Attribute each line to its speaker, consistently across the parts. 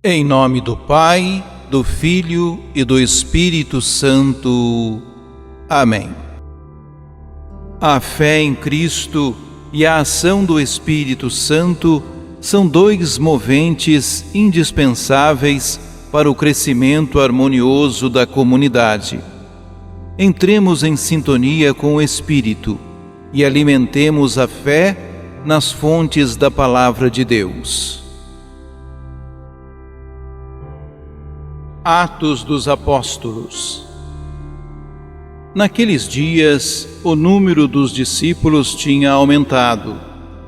Speaker 1: Em nome do Pai, do Filho e do Espírito Santo. Amém. A fé em Cristo e a ação do Espírito Santo são dois moventes indispensáveis para o crescimento harmonioso da comunidade. Entremos em sintonia com o Espírito e alimentemos a fé nas fontes da Palavra de Deus. Atos dos Apóstolos. Naqueles dias, o número dos discípulos tinha aumentado,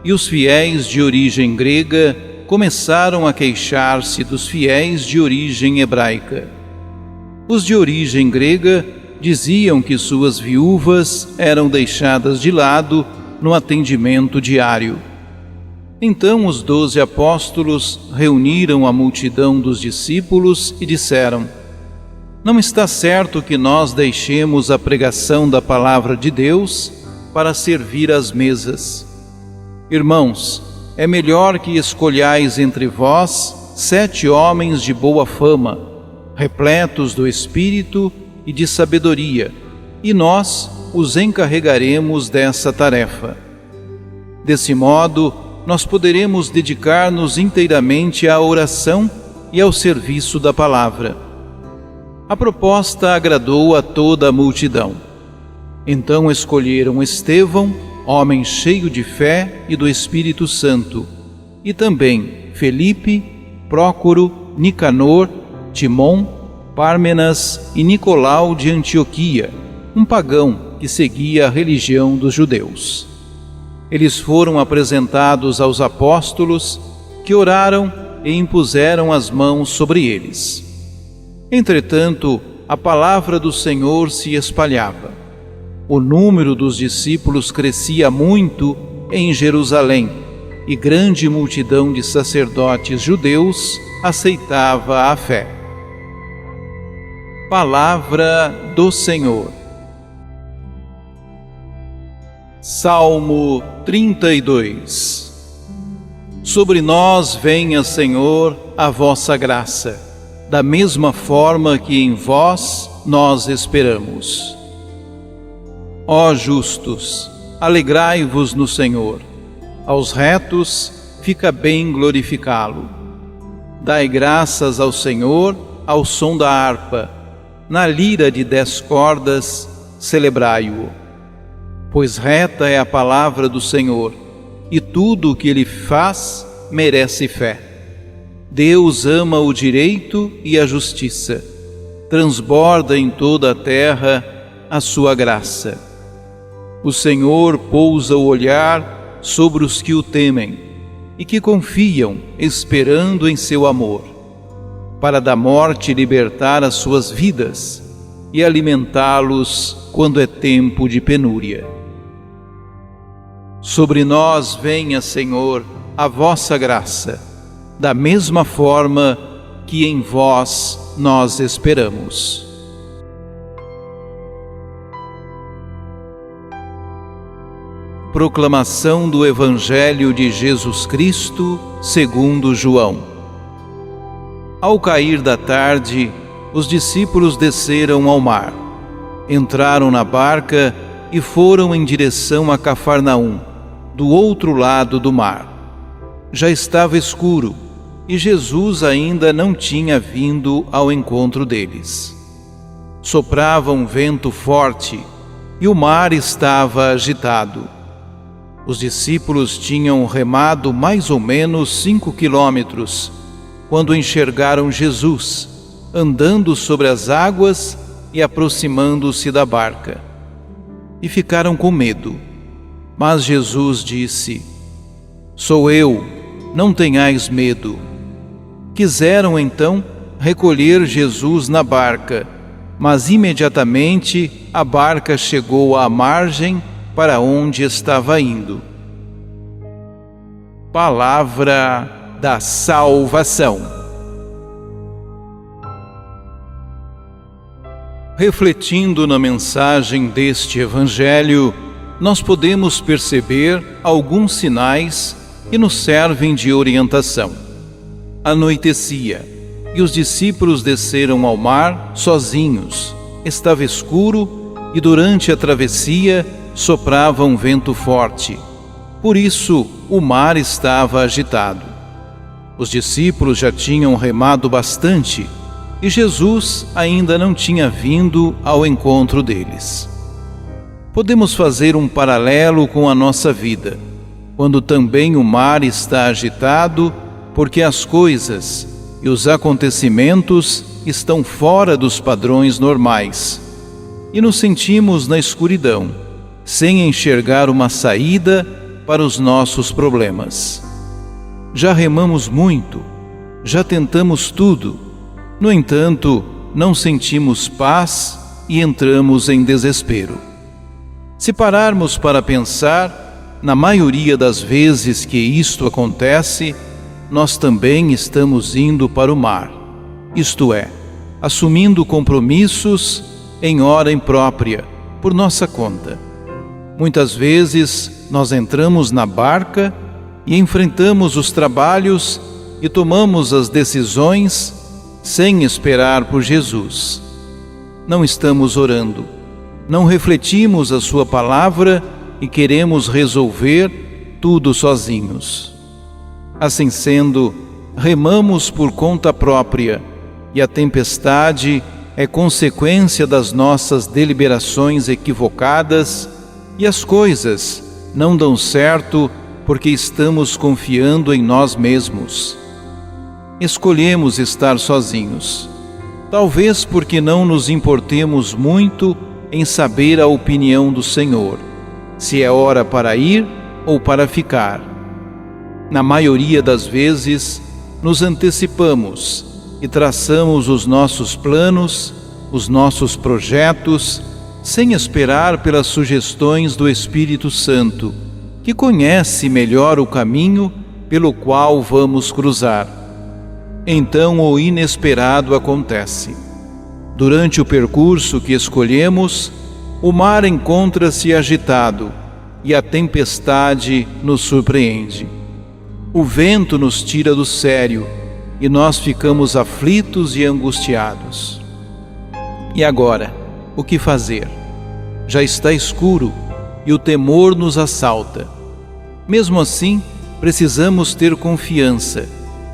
Speaker 1: e os fiéis de origem grega começaram a queixar-se dos fiéis de origem hebraica. Os de origem grega diziam que suas viúvas eram deixadas de lado no atendimento diário. Então os 12 apóstolos reuniram a multidão dos discípulos e disseram: Não está certo que nós deixemos a pregação da palavra de Deus para servir às mesas. Irmãos, é melhor que escolhais entre vós 7 homens de boa fama, repletos do Espírito e de sabedoria, e nós os encarregaremos dessa tarefa. Desse modo, nós poderemos dedicar-nos inteiramente à oração e ao serviço da palavra. A proposta agradou a toda a multidão. Então escolheram Estevão, homem cheio de fé e do Espírito Santo, e também Felipe, Prócoro, Nicanor, Timon, Pármenas e Nicolau de Antioquia, um pagão que seguia a religião dos judeus. Eles foram apresentados aos apóstolos, que oraram e impuseram as mãos sobre eles. Entretanto, a palavra do Senhor se espalhava. O número dos discípulos crescia muito em Jerusalém, e grande multidão de sacerdotes judeus aceitava a fé. Palavra do Senhor. Salmo 32. Sobre nós venha, Senhor, a vossa graça, da mesma forma que em vós nós esperamos. Ó justos, alegrai-vos no Senhor. Aos retos fica bem glorificá-lo. Dai graças ao Senhor ao som da harpa, na lira de 10 cordas celebrai-o. Pois reta é a palavra do Senhor, e tudo o que Ele faz merece fé. Deus ama o direito e a justiça. Transborda em toda a terra a sua graça. O Senhor pousa o olhar sobre os que o temem e que confiam, esperando em seu amor, para da morte libertar as suas vidas e alimentá-los quando é tempo de penúria. Sobre nós venha, Senhor, a vossa graça, da mesma forma que em vós nós esperamos. Proclamação do Evangelho de Jesus Cristo segundo João. Ao cair da tarde, os discípulos desceram ao mar, entraram na barca e foram em direção a Cafarnaum, do outro lado do mar. Já estava escuro e Jesus ainda não tinha vindo ao encontro deles. Soprava um vento forte e o mar estava agitado. Os discípulos tinham remado mais ou menos 5 quilômetros, quando enxergaram Jesus, andando sobre as águas e aproximando-se da barca. E ficaram com medo. Mas Jesus disse: Sou eu, não tenhais medo. Quiseram então recolher Jesus na barca, mas imediatamente a barca chegou à margem para onde estava indo. Palavra da salvação. Refletindo na mensagem deste Evangelho, nós podemos perceber alguns sinais que nos servem de orientação. Anoitecia, e os discípulos desceram ao mar sozinhos. Estava escuro e durante a travessia soprava um vento forte. Por isso o mar estava agitado. Os discípulos já tinham remado bastante e Jesus ainda não tinha vindo ao encontro deles. Podemos fazer um paralelo com a nossa vida, quando também o mar está agitado, porque as coisas e os acontecimentos estão fora dos padrões normais, e nos sentimos na escuridão, sem enxergar uma saída para os nossos problemas. Já remamos muito, já tentamos tudo, no entanto, não sentimos paz e entramos em desespero. Se pararmos para pensar, na maioria das vezes que isto acontece, nós também estamos indo para o mar, isto é, assumindo compromissos em hora imprópria, por nossa conta. Muitas vezes nós entramos na barca e enfrentamos os trabalhos e tomamos as decisões sem esperar por Jesus. Não estamos orando, não refletimos a sua palavra e queremos resolver tudo sozinhos. Assim sendo, remamos por conta própria e a tempestade é consequência das nossas deliberações equivocadas e as coisas não dão certo porque estamos confiando em nós mesmos. Escolhemos estar sozinhos, talvez porque não nos importemos muito em saber a opinião do Senhor, se é hora para ir ou para ficar. Na maioria das vezes, nos antecipamos e traçamos os nossos planos, os nossos projetos, sem esperar pelas sugestões do Espírito Santo, que conhece melhor o caminho pelo qual vamos cruzar. Então o inesperado acontece. Durante o percurso que escolhemos, o mar encontra-se agitado e a tempestade nos surpreende. O vento nos tira do sério e nós ficamos aflitos e angustiados. E agora, o que fazer? Já está escuro e o temor nos assalta. Mesmo assim, precisamos ter confiança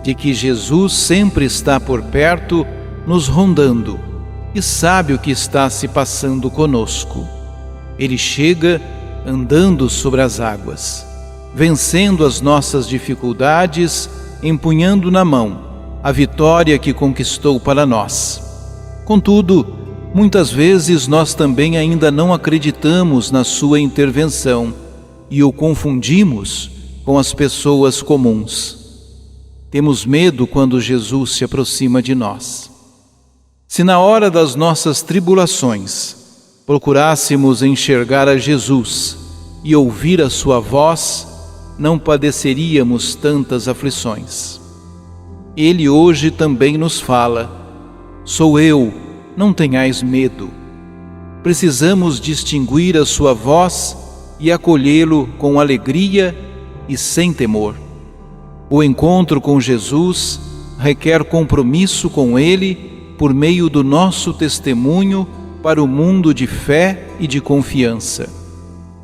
Speaker 1: de que Jesus sempre está por perto, nos rondando, e sabe o que está se passando conosco. Ele chega andando sobre as águas, vencendo as nossas dificuldades, empunhando na mão a vitória que conquistou para nós. Contudo, muitas vezes nós também ainda não acreditamos na sua intervenção e o confundimos com as pessoas comuns. Temos medo quando Jesus se aproxima de nós. Se na hora das nossas tribulações procurássemos enxergar a Jesus e ouvir a sua voz, não padeceríamos tantas aflições. Ele hoje também nos fala: sou eu, não tenhais medo. Precisamos distinguir a sua voz e acolhê-lo com alegria e sem temor. O encontro com Jesus requer compromisso com Ele por meio do nosso testemunho para o mundo de fé e de confiança.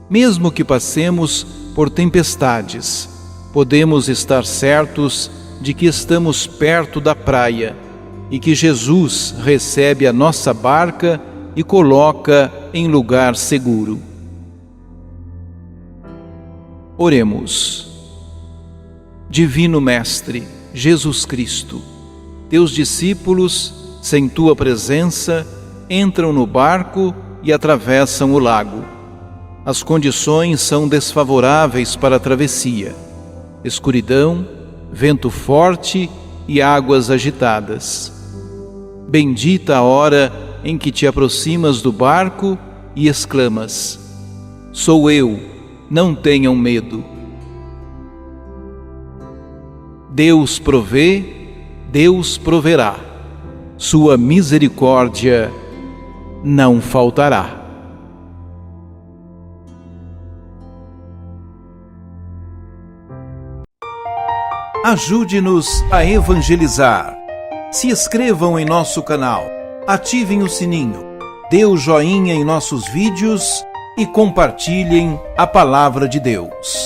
Speaker 1: Mesmo que passemos por tempestades, podemos estar certos de que estamos perto da praia e que Jesus recebe a nossa barca e coloca em lugar seguro. Oremos. Divino Mestre, Jesus Cristo, teus discípulos, sem tua presença, entram no barco e atravessam o lago. As condições são desfavoráveis para a travessia: escuridão, vento forte e águas agitadas. Bendita a hora em que te aproximas do barco e exclamas: sou eu, não tenham medo. Deus provê, Deus proverá. Sua misericórdia não faltará. Ajude-nos a evangelizar. Se inscrevam em nosso canal, ativem o sininho, dê o joinha em nossos vídeos e compartilhem a palavra de Deus.